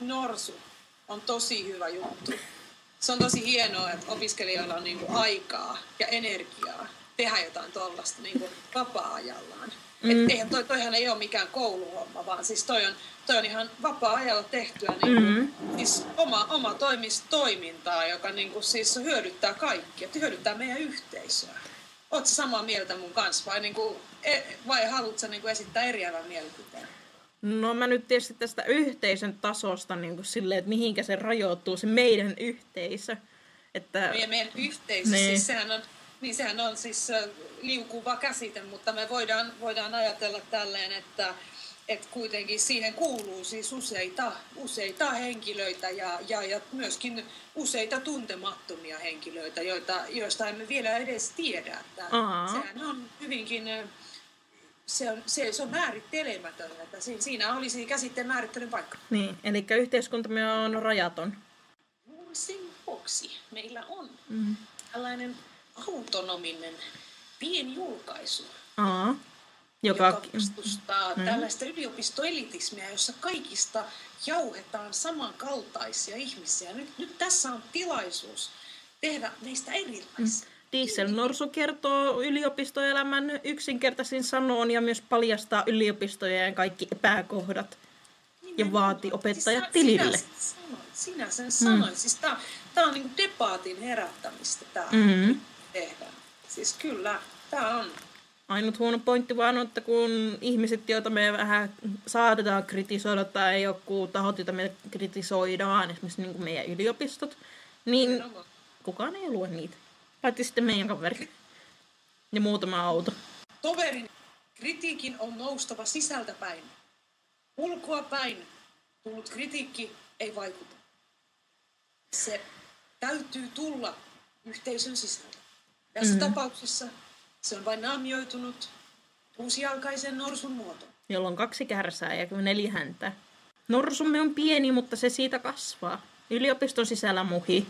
norsu on tosi hyvä juttu. Se on tosi hienoa, että opiskelijoilla on niinku aikaa ja energiaa tehdä jotain tuollaista niinku vapaa-ajallaan. Eihän toihan ei ole mikään kouluhomma, vaan siis toi on ihan vapaa-ajalla tehtyä niinku, siis oma toimintaa, joka niinku siis hyödyttää kaikkia, hyödyttää meidän yhteisöä. Ootko samaa mieltä mun kanssa vai haluatko niinku esittää eriävän mielipiteen? No mä nyt tietysti tästä yhteisön tasosta niin silleen, että mihinkä se rajoittuu, se meidän yhteisö. Että meidän yhteisö, niin. Siis sehän on siis liukuva käsite, mutta me voidaan ajatella tälleen, että kuitenkin siihen kuuluu siis useita henkilöitä ja myöskin useita tuntemattomia henkilöitä, joista emme vielä edes tiedä. Että sehän on hyvinkin... Se on määrittelemätön, että siinä olisi käsitteen määrittelyn paikka. Niin, eli yhteiskuntamme on rajaton. Sen vuoksi meillä on tällainen autonominen pienjulkaisu, joka vastustaa tällaista yliopistoelitismiä, jossa kaikista jauhetaan samankaltaisia ihmisiä. Nyt tässä on tilaisuus tehdä meistä erilaisia. Dieselnorsu kertoo yliopistoelämän yksinkertaisin sanoin ja myös paljastaa yliopistojen kaikki epäkohdat ja vaati opettajat tilille. Sinä sen sanoit. Siis tää on niinku debaatin herättämistä tää tehdään. Siis kyllä, tää on. Ainut huono pointti vaan on, että kun ihmiset, joita me vähän saatetaan kritisoida tai joku tahot, joita me kritisoidaan, esimerkiksi niin kuin meidän yliopistot, niin kukaan ei lue niitä. Paitsi sitten meidän kaveri ja muutama auto. Toverin kritiikin on noustava sisältä päin. Ulkoa päin tullut kritiikki ei vaikuta. Se täytyy tulla yhteisön sisältä. Tässä tapauksessa se on vain naamioitunut uusijalkaisen norsun muotoon. Jolla on 2 kärsää ja 4 häntä. Norsumme on pieni, mutta se siitä kasvaa. Yliopiston sisällä muhii.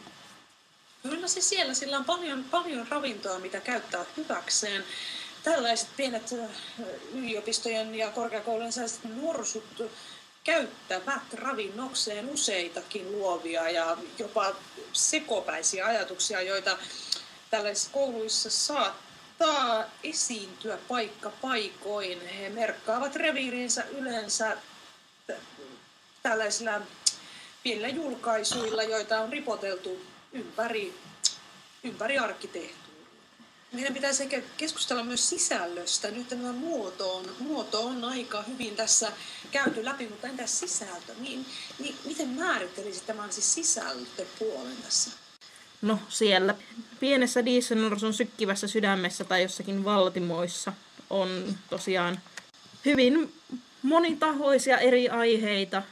Kyllä se siellä, sillä on paljon ravintoa, mitä käyttää hyväkseen. Tällaiset pienet yliopistojen ja korkeakoulujen sellaiset norsut käyttävät ravinnokseen useitakin luovia ja jopa sekopäisiä ajatuksia, joita tällaisissa kouluissa saattaa esiintyä paikkapaikoin. He merkkaavat reviirinsä yleensä tällaisilla pienillä julkaisuilla, joita on ripoteltu ympäri arkkitehtuuria. Meidän pitäisi keskustella myös sisällöstä. Nyt tämä muoto on aika hyvin tässä käyty läpi, mutta entä sisältö? Miten määrittelisit tämän siis sisältöpuolen tässä? No siellä pienessä dieselnorsun sykkivässä sydämessä tai jossakin valtimoissa on tosiaan hyvin monitahoisia eri aiheita.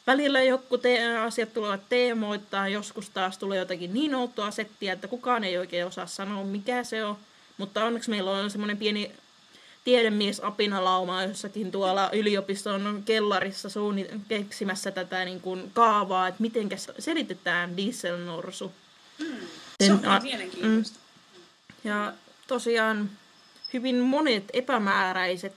Välillä joku asiat tulevat teemoittaa, joskus taas tulee jotakin niin outoa settiä, että kukaan ei oikein osaa sanoa, mikä se on. Mutta onneksi meillä on semmoinen pieni tiedemies-apinalauma jossakin tuolla yliopiston kellarissa keksimässä tätä niin kuin kaavaa, että miten selitetään dieselnorsu. Se on mielenkiintoista. Ja tosiaan hyvin monet epämääräiset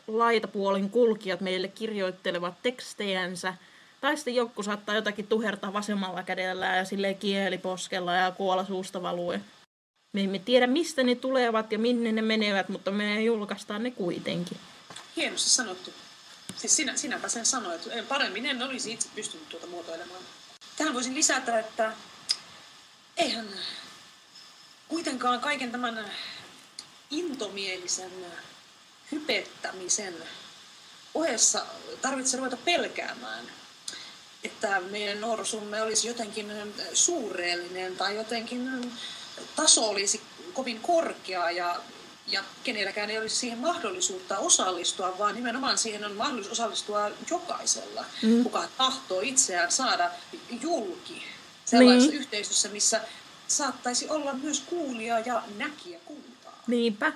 laitapuolen kulkijat meille kirjoittelevat tekstejänsä. Tai sitten joku saattaa jotakin tuhertaa vasemmalla kädellä ja silleen kieliposkella ja kuolla suusta valuen. Me emme tiedä, mistä ne tulevat ja minne ne menevät, mutta me julkaistaan ne kuitenkin. Hienosti sanottu. Siis sinäpä sen sanoit. Paremmin en olisi itse pystynyt tuota muotoilemaan. Tähän voisin lisätä, että eihän kuitenkaan kaiken tämän intomielisen hypettämisen ohessa tarvitse ruveta pelkäämään, että meidän norsumme olisi jotenkin suureellinen tai jotenkin taso olisi kovin korkea ja kenelläkään ei olisi siihen mahdollisuutta osallistua, vaan nimenomaan siihen on mahdollisuus osallistua jokaisella, kuka tahtoo itseään saada julki sellaisessa yhteisössä, missä saattaisi olla myös kuulija ja näkijä kuntaa. Niinpä.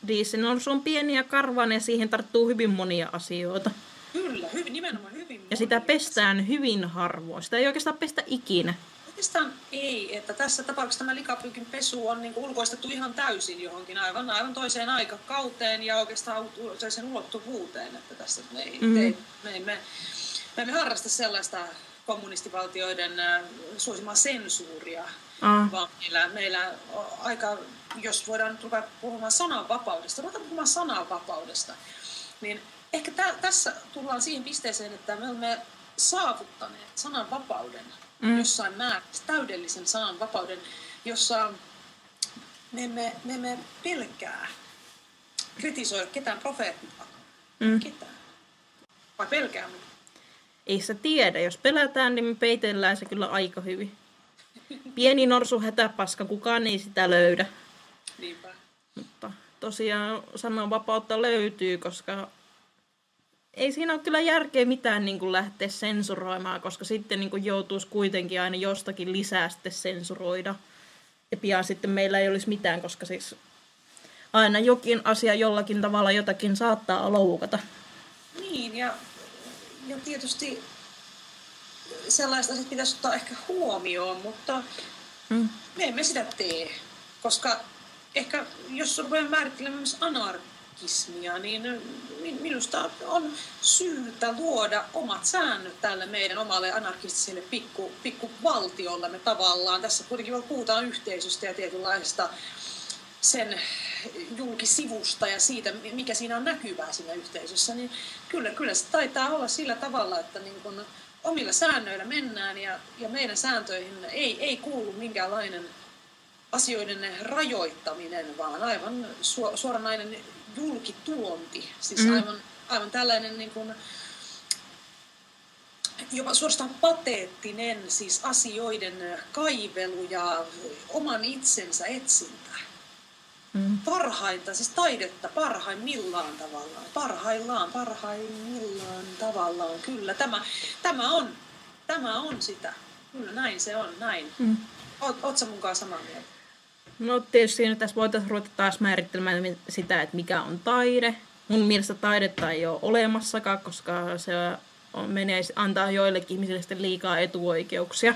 Dieselnorsu on pieni ja karvainen ja siihen tarttuu hyvin monia asioita. Kyllä, nimenomaan hyvin monia. Ja sitä pestään hyvin harvoin. Sitä ei oikeastaan pestä ikinä. Oikeastaan ei, että tässä tapauksessa tämä likapyykin pesu on niin kuin ulkoistettu ihan täysin johonkin aivan toiseen aikakauteen ja oikeastaan toiseen ulottuvuuteen. Että tässä me emme me emme harrasta sellaista kommunistivaltioiden suosimaa sensuuria, vaan meillä on aika, jos voidaan nyt ruveta puhumaan sananvapaudesta, niin ehkä tässä tullaan siihen pisteeseen, että me olemme saavuttaneet sananvapauden jossain määrässä, täydellisen sananvapauden, jossa me emme pelkää kritisoida ketään profeettaa. Ketään. Vai pelkäämme? Ei sä tiedä. Jos pelätään, niin me peitellään se kyllä aika hyvin. Pieni norsu hätäpaska, kukaan ei sitä löydä. Niinpä. Mutta tosiaan sananvapautta löytyy, koska ei siinä ole kyllä järkeä mitään niin kuin lähteä sensuroimaan, koska sitten niin kuin joutuisi kuitenkin aina jostakin lisää sitten sensuroida. Ja pian sitten meillä ei olisi mitään, koska siis aina jokin asia jollakin tavalla jotakin saattaa loukata. Niin, ja tietysti sellaiset asiat pitäisi ottaa ehkä huomioon, mutta me emme sitä tee. Koska ehkä jos rupeamme määrittelemään myös anarkismia, niin minusta on syytä luoda omat säännöt tälle meidän omalle anarkistiselle pikkuvaltiollemme tavallaan. Tässä kuitenkin puhutaan yhteisöstä ja tietynlaisesta sen julkisivusta ja siitä, mikä siinä on näkyvää siinä yhteisössä, niin kyllä se taitaa olla sillä tavalla, että niin kun omilla säännöillä mennään ja meidän sääntöihin ei kuulu minkäänlainen asioiden rajoittaminen, vaan aivan suoranainen julkituonti. Siis aivan tällainen niin kun, jopa suorastaan pateettinen siis asioiden kaivelu ja oman itsensä etsintä. Parhainta, siis taidetta parhaimmillaan tavallaan, kyllä. Tämä on sitä. Kyllä näin se on, näin. Ootko sä munkaan samaa mieltä? No tietysti tässä voitaisiin ruveta taas määrittelemään sitä, että mikä on taide. Mun mielestä taidetta ei ole olemassakaan, koska se antaa joillekin ihmisille sitten liikaa etuoikeuksia.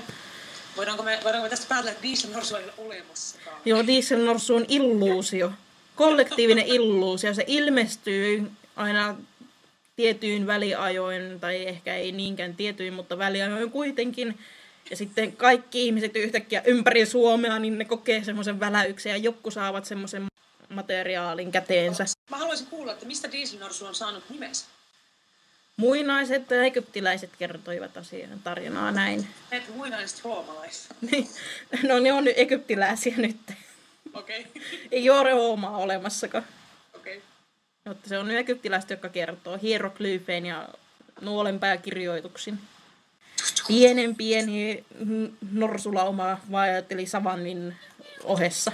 Voidaanko me tästä päätellä, että dieselnorsu ei ole olemassakaan? Joo, dieselnorsu on illuusio. Kollektiivinen illuusio. Se ilmestyy aina tietyin väliajoin, tai ehkä ei niinkään tietyin, mutta väliajoin kuitenkin. Ja sitten kaikki ihmiset yhtäkkiä ympäri Suomea, niin ne kokee semmoisen väläyksen ja joku saavat semmoisen materiaalin käteensä. Mä haluaisin kuulla, että mistä dieselnorsu on saanut nimensä? Muinaiset egyptiläiset kertoivat asian tarinaa näin. Et muinaiset roomalaiset. No ne on nyt egyptiläisiä nyt. Okei. Ei ole Roomaa olemassakaan. Okei. Mutta se on nyt egyptiläiset, jotka kertoo hieroglyyfein ja nuolenpääkirjoituksin. Pieni norsulauma vaelteli savannin ohessa.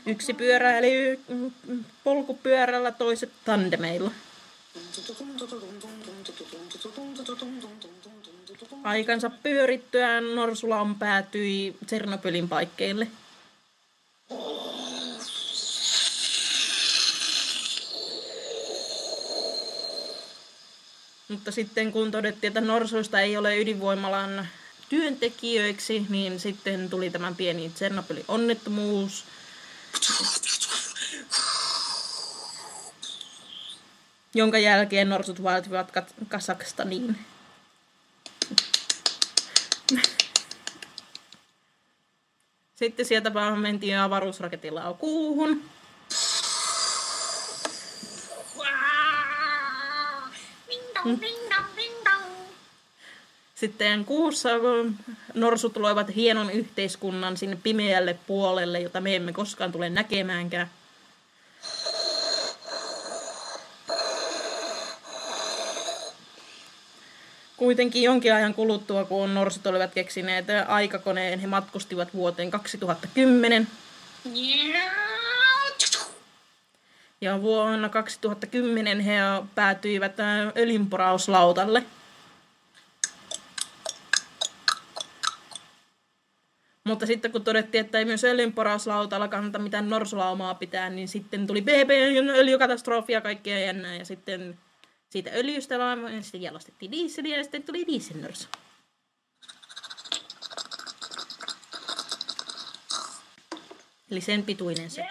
Yksi pyöräili polkupyörällä, toiset tandemeilla. Aikansa pyörittyään norsulauma päätyi Tsernobylin paikkeille. Mutta sitten kun todettiin, että norsuista ei ole ydinvoimalan työntekijöiksi, niin sitten tuli tämän pieni Tsernobylin onnettomuus. Jonka jälkeen norsut vaeltivat Kazakstaniin. Sitten sieltä vaan mentiin avaruusraketilla kuuhun. Sitten kuussa norsut loivat hienon yhteiskunnan sinne pimeälle puolelle, jota me emme koskaan tule näkemäänkään. Kuitenkin jonkin ajan kuluttua, kun norsut olivat keksineet aikakoneen, he matkustivat vuoteen 2010. Ja vuonna 2010 he päätyivät öljynporauslautalle. Mutta sitten kun todettiin, että ei myös öljynporauslautalla kannata mitään norsulaumaa pitää, niin sitten tuli öljykatastrofi ja kaikkea jännää. Ja sitten siitä öljystä sitten jalostettiin dieseliä ja sitten tuli dieselnorsu. Eli sen pituinen se.